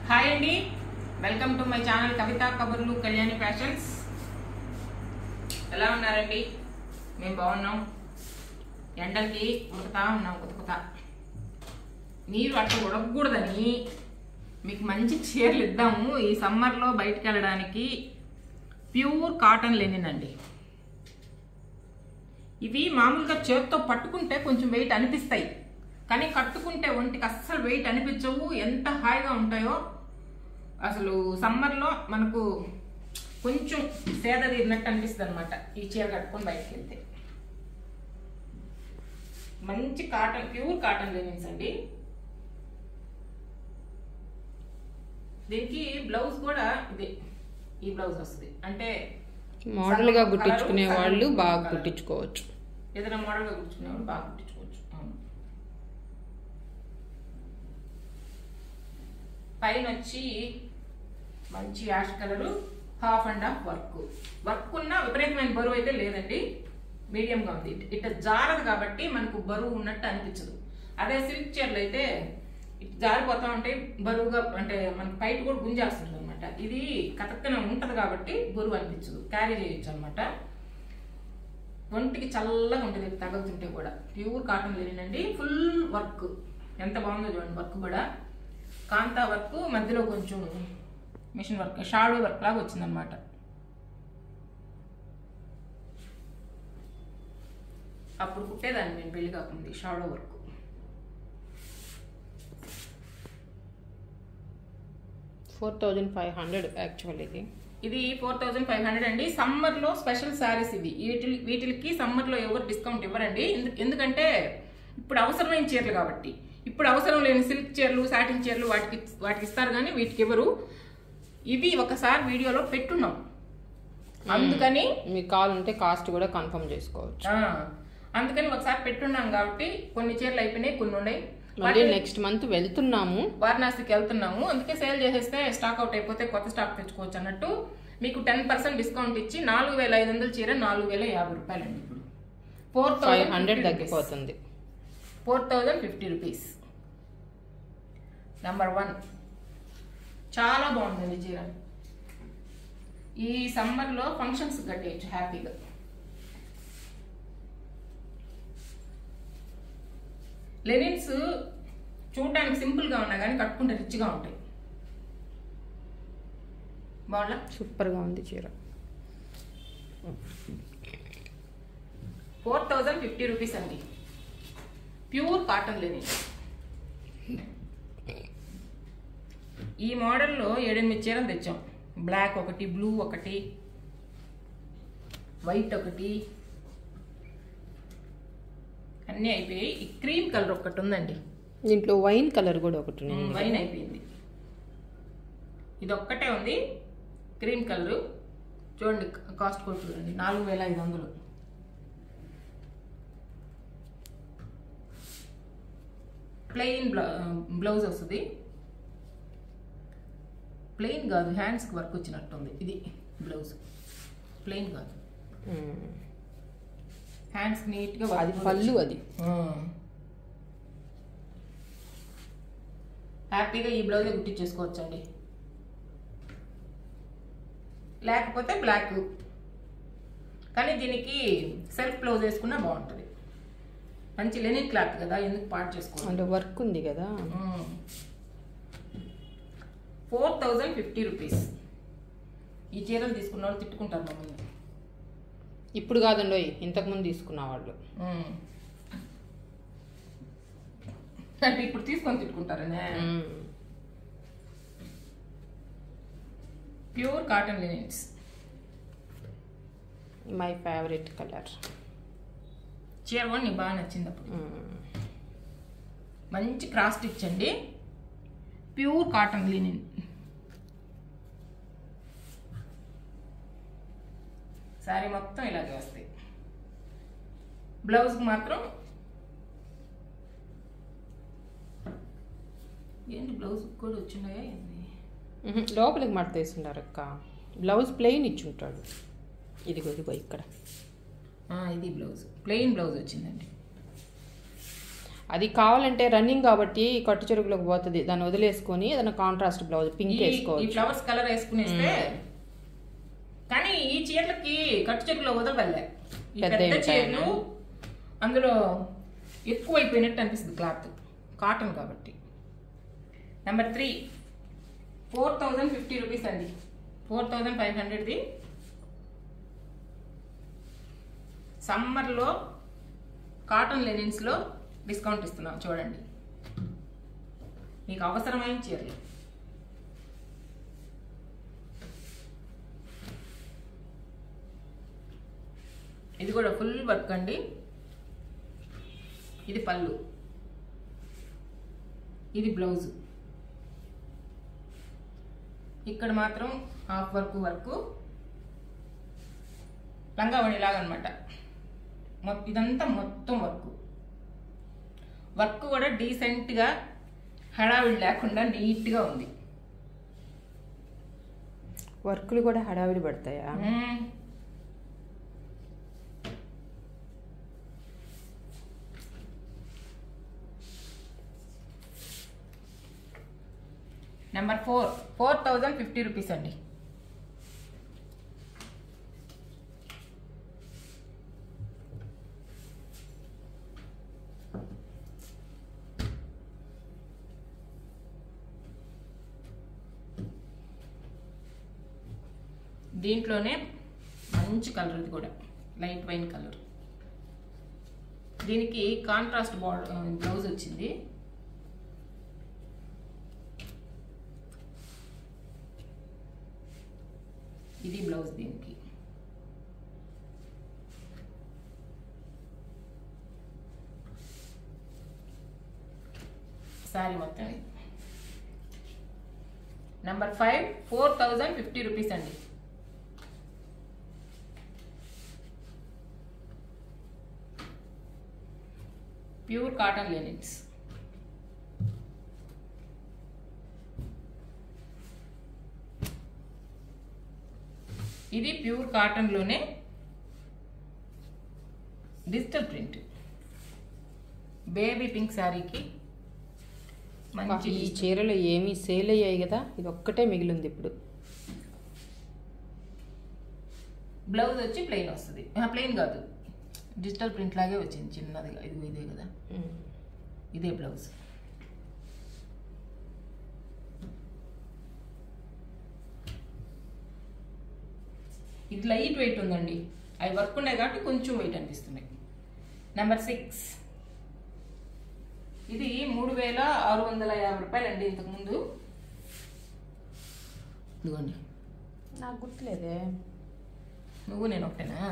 Hi అండి, welcome to my channel కవితా కబుర్లు Kalyani fashions. ఎలా ఉన్నారండి? మేము బాగున్నాం. ఎండలకి ఉడకతా ఉన్నాం కుతుకుతా. మీరు అట్లా ఉడకకూడదని మీకు మంచి చీరలు ఇద్దాము ఈ సమ్మర్లో బయటకు వెళ్ళడానికి. ప్యూర్ కాటన్ లెనిన్ అండి. ఇవి మామూలుగా చేత్తో పట్టుకుంటే కొంచెం వెయిట్ అనిపిస్తాయి, కానీ కట్టుకుంటే ఒంటికి అస్సలు వెయిట్ అనిపించవు. ఎంత హాయిగా ఉంటాయో అసలు. సమ్మర్లో మనకు కొంచెం సేద తీరినట్టు అనిపిస్తుంది అనమాట ఈ చీర కట్టుకొని బయటకు వెళ్తే. మంచి కాటన్, ప్యూర్ కాటన్ లెనిన్స్ అండి. దీనికి బ్లౌజ్ కూడా ఇదే, ఈ బ్లౌజ్ వస్తుంది. అంటే మోడల్ గా గుట్టించుకునే వాళ్ళు బాగా గుట్టించుకోవచ్చు. ఏదైనా మోడల్ గా గుట్టించుకునే వాళ్ళు బాగా గుట్టించుకోవచ్చు. పైన వచ్చి మంచి ash colour, half and half work ఉన్న విపరీతమైన బరువు అయితే లేదండి, మీడియంగా ఉంది. ఇట్లా జారదు కాబట్టి మనకు బరువు ఉన్నట్టు అనిపించదు. అదే సిల్క్ చీరలు అయితే ఇటు జారిపోతా ఉంటే బరువుగా, అంటే మనకు పైట కూడా గుంజేస్తుంది అనమాట. ఇది కరెక్ట్గా ఉంటది కాబట్టి బరువు అనిపించదు, క్యారీ చేయొచ్చు అనమాట. ఒంటికి చల్లగా ఉంటుంది తగులుతుంటే కూడా. ప్యూర్ కాటన్ లేనండి, ఫుల్ వర్క్. ఎంత బాగుందో చూడండి. వర్క్ కూడా కాంతా వర్క్, మధ్యలో కొంచెం మిషన్ వర్క్, షాడో వర్క్ లాగా వచ్చిందనమాట. అప్పుడు కుట్టేదాన్ని నేను పెళ్లి కాకుండా షాడో వర్క్. $4,500 యాక్చువల్లీ. ఇది 4,500 అండి. సమ్మర్లో స్పెషల్ శారీస్ ఇవి. వీటికి సమ్మర్లో ఎవరు డిస్కౌంట్ ఇవ్వరండి. ఎందుకంటే ఇప్పుడు అవసరమైన చీరలు కాబట్టి. ఇప్పుడు అవసరం లేని సిల్క్ చీరలు, సాటిన్ చీరలు వాటికి ఇస్తారు, కానీ వీటికి ఎవరు. ఇవి ఒకసారి వీడియోలో పెట్టున్నాం, అందుకని మీకు కావాలంటే కాస్ట్ కూడా కన్ఫర్మ్ చేసుకోవచ్చు. అందుకని ఒకసారి పెట్టున్నాం కాబట్టి కొన్ని చీరలు అయిపోయినాయి, కొన్ని ఉన్నాయి. మళ్ళీ నెక్స్ట్ మంత్ వెళ్తున్నాము, వారణాసికి వెళ్తున్నాము. అందుకే సేల్ చేసేస్తే స్టాక్ అవుట్ అయిపోతే కొత్త స్టాక్ తెచ్చుకోవచ్చు అన్నట్టు మీకు 10% డిస్కౌంట్ ఇచ్చి 4,500 చీర 4,050 అండి. ఇప్పుడు 4,500 తగ్గిపోతుంది. 4,050 రూపీస్. నెంబర్ 1 చాలా బాగుందండి చీర. ఈ సమ్మర్లో ఫంక్షన్స్ కట్టేయచ్చు హ్యాపీగా. లెనిన్స్ చూడడానికి సింపుల్గా ఉన్నా కానీ కట్టుకుంటే రిచ్గా ఉంటాయి. బాగుందా? సూపర్గా ఉంది చీర. 4,050 రూపీస్ అండి. Pure cotton Lenin. ఈ మోడల్లో 7-8 చీరలు తెచ్చాం. బ్లాక్ ఒకటి, బ్లూ ఒకటి, వైట్ ఒకటి, అన్నీ అయిపోయాయి. ఈ క్రీమ్ కలర్ ఒకటి ఉందండి. దీంట్లో వైన్ కలర్ కూడా ఒకటి ఉంది. వైన్ అయిపోయింది. ఇది ఒక్కటే ఉంది క్రీమ్ కలరు. చూడండి కాస్ట్ కూడా చూడండి, 4,500. ప్లెయిన్ బ్లౌజ్ వస్తుంది. ప్లెయిన్ కాదు, హ్యాండ్స్కి వర్క్ వచ్చినట్టుంది. ఇది బ్లౌజ్ ప్లెయిన్ కాదు, హ్యాండ్స్ నీట్గా. అది పళ్ళు. అది హ్యాపీగా ఈ బ్లౌజ్ కుట్టించేసుకోవచ్చు అండి. లేకపోతే బ్లాక్, కానీ దీనికి సెల్ఫ్ బ్లౌజ్ వేసుకున్నా బాగుంటుంది. మంచి లెనిన్ క్లాత్ కదా, ఎందుకు పార్ట్ చేసుకోవాలి. అంటే వర్క్ ఉంది కదా. 4,050 రూపీస్. ఈ చీరలు తీసుకున్న వాళ్ళు తిట్టుకుంటారు మమ్మల్ని. ఇప్పుడు కాదండి, ఇంతకుముందు తీసుకున్న వాళ్ళు. అంటే ఇప్పుడు తీసుకొని తిట్టుకుంటారనే. Pure cotton linens. My favourite colour. చీర కూడా నీకు బాగా నచ్చింది అప్పుడు. మంచి క్రాస్ స్టిచ్ అండి, ప్యూర్ కాటన్ లెనిన్. శారీ మొత్తం ఇలాగే వస్తాయి. బ్లౌజ్కి మాత్రం ఏంటి, బ్లౌజ్ కూడా వచ్చినాయా ఏంటి? లోపలికి మడత వేసిండారు అక్క. బ్లౌజ్ ప్లెయిన్ ఇచ్చుంటాడు. ఇదిగో ఇక్కడ ఇది బ్లౌజ్, ప్లెయిన్ బ్లౌజ్ వచ్చిందండి. అది కావాలంటే రన్నింగ్ కాబట్టి కట్టు చెరుగులోకి పోతుంది, దాన్ని వదిలేసుకొని ఏదైనా కాంట్రాస్ట్ బ్లౌజ్ పింక్ ఈ వేసుకోవచ్చు. ఫ్లవర్స్ కలర్ వేసుకునేస్తే. కానీ ఈ చీరలకి కట్టు చెరుగులో వదలవల్లే, ఈ పెద్ద చీరలు అందులో ఎక్కువైపోయినట్టు అనిపిస్తుంది క్లాత్, కాటన్ కాబట్టి. నెంబర్ 3 4050 రూపీస్ అండి, 4500ది. సమ్మర్లో కాటన్ లెనిన్స్లో డిస్కౌంట్ ఇస్తున్నాం చూడండి, మీకు అవసరమైన చీరలు. ఇది కూడా ఫుల్ వర్క్ అండి. ఇది పళ్ళు, ఇది బ్లౌజ్. ఇక్కడ మాత్రం హాఫ్ వర్క్ లంగావణి లాగా అనమాట. ఇదంతా మొత్తం వర్క్ కూడా డీసెంట్గా హడావిడి లేకుండా నీట్గా ఉంది. వర్క్లు కూడా హడావిడి పడతాయా? నెంబర్ 4 4050 రూపీస్ అండి. దీంట్లోనే మంచి కలర్, ఇది కూడా లైట్ వైన్ కలర్. దీనికి కాంట్రాస్ట్ బ్లౌజ్ వచ్చింది. ఇది బ్లౌజ్ దీనికి. సారీ మొత్తం. నెంబర్ 5 4050 రూపీస్ అండి. Pure cotton linens. ఇది ప్యూర్ కాటన్లోనే డిజిటల్ ప్రింట్. బేబీ పింక్ శారీకి మంచి. ఈ చీరలు ఏమీ సేల్ అయ్యాయి కదా, ఇది ఒక్కటే మిగిలింది ఇప్పుడు. బ్లౌజ్ వచ్చి ప్లెయిన్ వస్తుంది, ప్లెయిన్ కాదు డిజిటల్ ప్రింట్ లాగే వచ్చింది చిన్నదిగా. ఇదే కదా, ఇదే బ్లౌజ్. ఇది లైట్ వెయిట్ ఉందండి, అవి వర్క్ ఉన్నాయి కాబట్టి కొంచెం వెయిట్ అనిపిస్తున్నాయి. నెంబర్ 6 ఇది 3650 రూపాయలు అండి. ఇంతకుముందు ఇదిగోండి, నాకు గుర్తులేదే. నువ్వు నేను ఒకటేనా?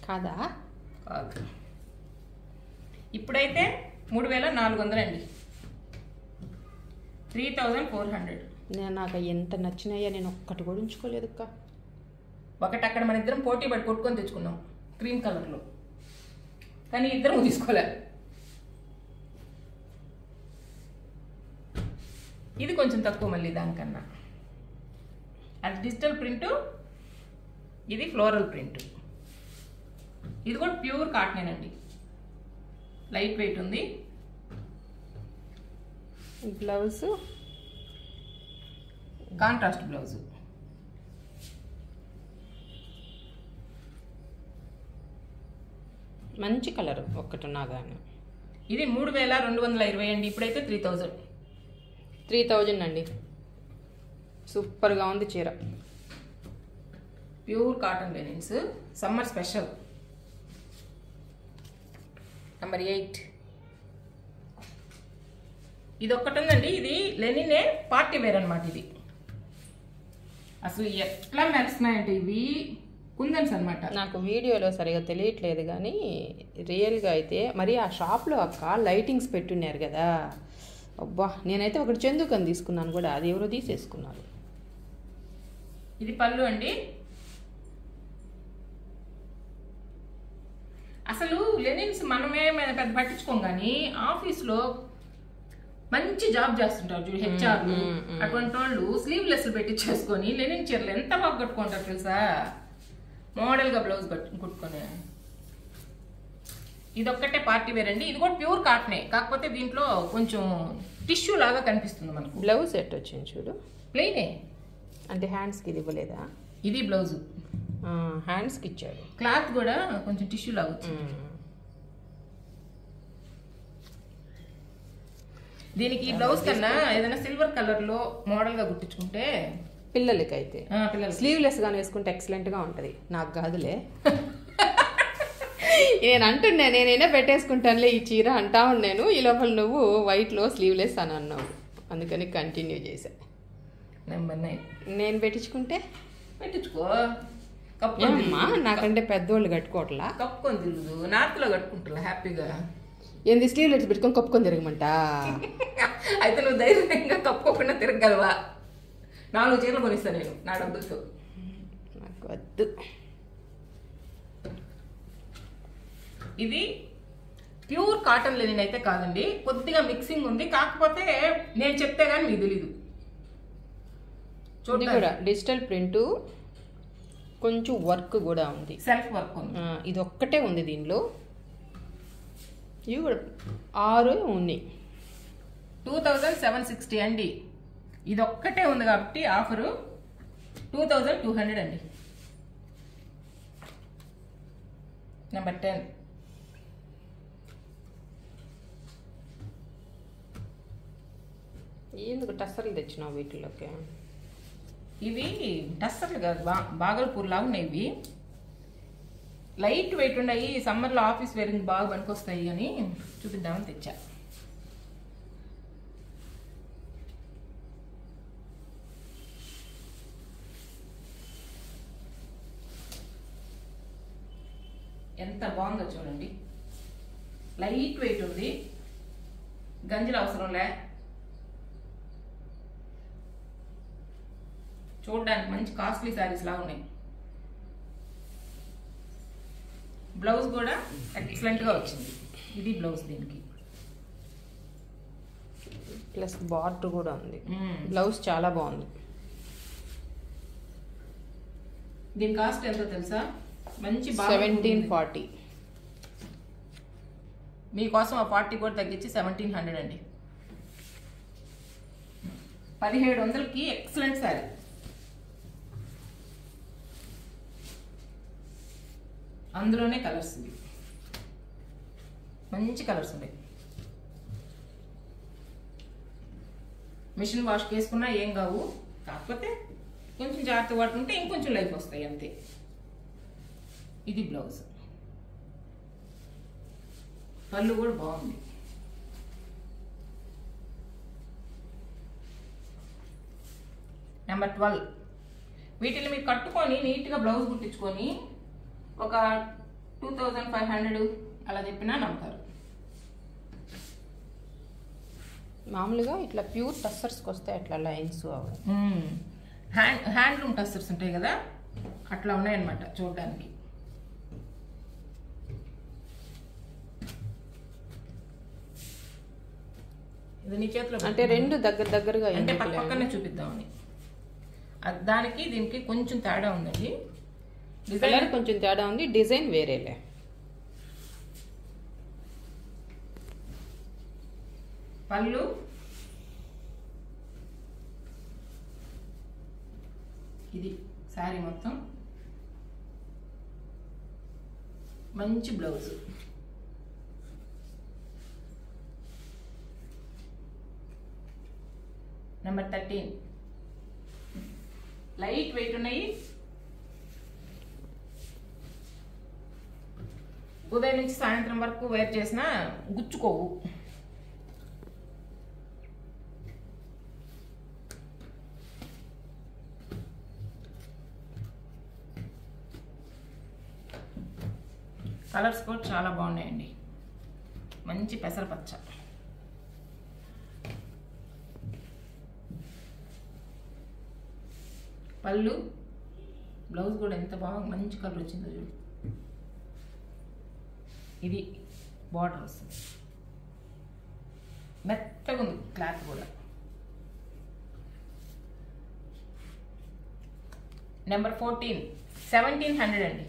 కాదా? కాదు. ఇప్పుడైతే 3400 అండి, 3400. నాకు ఎంత నచ్చినాయో నేను ఒక్కటి కూడా ఉంచుకోలేదు అక్క. ఒకటి అక్కడ మన ఇద్దరం పోటీ పడి కొట్టుకొని తెచ్చుకున్నాం క్రీమ్ కలర్లో, కానీ ఇద్దరం తీసుకోలే. ఇది కొంచెం తక్కువ మళ్ళీ దానికన్నా. అది డిజిటల్ ప్రింట్, ఇది ఫ్లోరల్ ప్రింట్. ఇది కూడా ప్యూర్ కాటనేనండి, లైట్ వెయిట్ ఉంది. Blouse contrast blouse. మంచి కలర్ ఒక్కటి ఉన్నాగాను. ఇది 3220 అండి, ఇప్పుడైతే 3000 అండి. సూపర్గా ఉంది చీర. Pure cotton linens, summer special. Number 8 ఇది ఒక్కటి ఉందండి. ఇది లెనినే, పార్టీ వేర్ అనమాట. ఇది అసలు ఎట్లా మెరుస్తున్నాయంటే ఇవి కుందన్స్ అనమాట. నాకు వీడియోలో సరిగా తెలియట్లేదు కానీ రియల్గా అయితే మరి ఆ షాప్లో అక్క లైటింగ్స్ పెట్టున్నారు కదా, అబ్బా నేనైతే ఒకటి చందుకని తీసుకున్నాను కూడా, అది ఎవరో తీసేసుకున్నారు. ఇది పళ్ళు అండి. అసలు లెనిన్స్ మనమే పెద్ద పట్టించుకోం కానీ ఆఫీస్లో మంచి జాబ్ చేస్తుంటారు చూడు, హెచ్ఆర్లు అటువంటి వాళ్ళు స్లీవ్లెస్ పెట్టించేసుకొని లెనిన్ చీరలు ఎంత బాగా కట్టుకుంటారు తెలుసా, మోడల్గా బ్లౌజ్ కుట్టుకొని. ఇది ఒక్కటే పార్టీ వేర్ అండి. ఇది కూడా ప్యూర్ కాటనే, కాకపోతే దీంట్లో కొంచెం టిష్యూ లాగా కనిపిస్తుంది మనకు. బ్లౌజ్ సెట్ వచ్చింది చూడు, ప్లెయినే. అంటే హ్యాండ్స్కి ఇది ఇవ్వలేదా? ఇది బ్లౌజు, హ్యాండ్స్కి ఇచ్చాడు. క్లాత్ కూడా కొంచెం టిష్యూ లాగా వచ్చింది. దీనికి బ్లౌజ్ కన్నా ఏదైనా సిల్వర్ కలర్ లో మోడల్ గా గుట్టించుకుంటే పిల్లలకైతే పిల్లలు స్లీవ్లెస్ గానే వేసుకుంటే ఎక్సలెంట్ గా ఉంటది. నాకు కాదులే, నేను అంటున్నా నేనైనా పెట్టేసుకుంటానులే ఈ చీర అంటా ఉన్నాను. ఈ లోపల నువ్వు వైట్ లో స్లీవ్లెస్ అని అన్నావు, అందుకని కంటిన్యూ చేశా. నెంబర్ 9 నేను పెట్టించుకుంటే పెట్టించుకో. అమ్మా నాకంటే పెద్దోళ్ళు కట్టుకోవట్లా, కప్పుకొని తిరుగుదు. నార్త్ లో కట్టుకుంటా హ్యాపీగా. ఏంది స్లీవ్లెస్ పెట్టుకొని కప్పుకొని తిరగమంట? అయితే నువ్వు ధైర్యంగా కప్పుకోకుండా తిరగలవా? 4 చీరలు కొనిస్తాను నేను నా డబ్బులతో. నాకు వద్దు. ఇది ప్యూర్ కాటన్ లెనిన్ అయితే కాదండి, కొద్దిగా మిక్సింగ్ ఉంది. కాకపోతే నేను చెప్తే గానీ మీకు తెలీదు. చూడండి కూడా డిజిటల్ ప్రింట్, కొంచెం వర్క్ కూడా ఉంది, సెల్ఫ్ వర్క్ ఉంది. ఇది ఒక్కటే ఉంది దీనిలో. ఇవి కూడా 6 ఉన్నాయి. 2760 అండి. ఇది ఒక్కటే ఉంది కాబట్టి ఆఫరు 2200 అండి. నెంబర్ 10. ఎందుకు టస్సర్లు తెచ్చినావు వీటిలోకి? ఇవి టస్సర్లు కాదు, బాగల్పూర్ లాగా ఉన్నాయి. ఇవి లైట్ వెయిట్ ఉన్నాయి, సమ్మర్లో ఆఫీస్ వేరింగ్ బాగా పనికొస్తాయి అని చూపిద్దామని తెచ్చా. ఎంత బాగుందో చూడండి, లైట్ వెయిట్ ఉంది, గంజలు అవసరంలే, చూడడానికి మంచి కాస్ట్లీ శారీస్ లాగా ఉన్నాయి. బ్లౌజ్ కూడా ఎక్సలెంట్ గా వచ్చింది. ఇది బ్లౌజ్, దీనికి ప్లస్ బార్డర్ కూడా ఉంది. బ్లౌజ్ చాలా బాగుంది. దీని కాస్ట్ ఎంతో తెలుసా? మంచి 1740. మీకోసం ఆ 40 కూడా తగ్గించి 1700 అండి. 1700కి ఎక్సలెంట్ శారీ. అందులోనే కలర్స్ ఇవి, మంచి కలర్స్ ఉన్నాయి. మిషన్ వాష్ చేసుకున్నా ఏం కావు, కాకపోతే కొంచెం జాగ్రత్త పడుతుంటే ఇంకొంచెం లైఫ్ వస్తాయి అంతే. ఇది బ్లౌజ్, పళ్ళు కూడా బాగుంది. నెంబర్ 12. వీటిని మీరు కట్టుకొని నీట్గా బ్లౌజ్ కుట్టించుకొని ఒక 2500 అలా చెప్పినా నమ్ముతారు. మామూలుగా ఇట్లా ప్యూర్ టస్సర్స్కి వస్తే అట్లా లైన్స్ అవి హ్యాండ్లూమ్ టస్సర్స్ ఉంటాయి కదా, అట్లా ఉన్నాయన్నమాట చూడడానికి. ఇది నీ చేతిలో అంటే రెండు దగ్గరగా అంటే పక్కనే చూపిద్దామని. దానికి దీనికి కొంచెం తేడా ఉందండి. కలర్ కొంచెం తేడా ఉంది, డిజైన్ వేరేలే. పళ్ళు ఇది శారీ మొత్తం, మంచి బ్లౌజ్. నెంబర్ 13. లైట్ వెయిట్ ఉన్నాయి, ఉదయం నుంచి సాయంత్రం వరకు వేర్ చేసినా గుచ్చుకోవు. కలర్స్ కూడా చాలా బాగున్నాయండి, మంచి పెసరపచ్చ. పళ్ళు, బ్లౌజ్ కూడా ఎంత బాగా మంచి కలర్ వచ్చిందో చూడు. ఇది బార్డర్ వస్తుంది, మెత్తగా ఉంది క్లాత్ కూడా. నెంబర్ 14. 1700 అండి.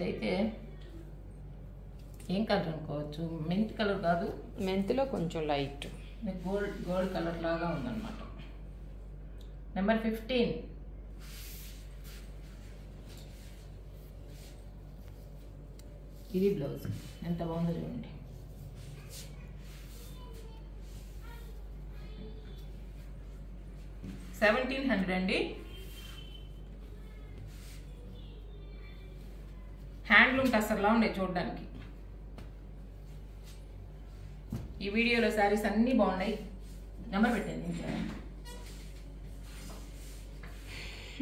ఇదైతే ఏం కలర్ అనుకోవచ్చు, మెంతి కలర్ కాదు, మెంతిలో కొంచెం లైట్ గోల్డ్ కలర్ లాగా ఉందన్నమాట. నెంబర్ 15. ఇది బ్లౌజ్ ఎంత బాగుందో చూడండి. $1,700 అండి. హ్యాండ్లూమ్ టసర్లా ఉండే చూడడానికి. ఈ వీడియోలో శారీస్ అన్నీ బాగున్నాయి. నెంబర్ పెట్టండి.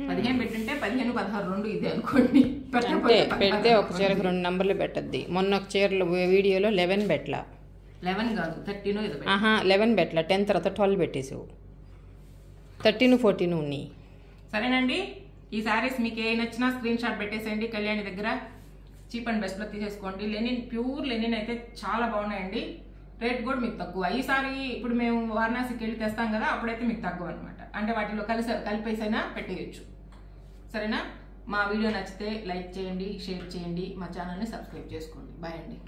15 పెట్టుంటే 15, 16 రెండు ఇదే అనుకోండి. అంటే పెడితే ఒక చీరకు 2 నంబర్లు పెట్టద్ది. మొన్న ఒక చీరలో వీడియోలో 11 పెట్టలా. 11 కాదు 13 ఏదో. 11 పెట్టలా, 10 తర్వాత 12 పెట్టేసావు. 13, 14 ఉన్నాయి. సరేనండి, ఈ శారీస్ మీకు ఏ నచ్చినా స్క్రీన్ షాట్ పెట్టేసేయండి. కళ్యాణి దగ్గర చీప్ అండ్ బెస్ట్లో తీసేసుకోండి. లెనిన్, ప్యూర్ లెనిన్ అయితే చాలా బాగున్నాయండి. రేట్ కూడా మీకు తక్కువ. ఈసారి ఇప్పుడు మేము వారణాసికి వెళ్ళి తెస్తాం కదా, అప్పుడైతే మీకు తక్కువ అనమాట. అంటే వాటిలో కలిపేసైనా పెట్టేయచ్చు. సరేనా? మా వీడియో నచ్చితే లైక్ చేయండి, షేర్ చేయండి, మా ఛానల్ని సబ్స్క్రైబ్ చేసుకోండి. బాయ్ అండి.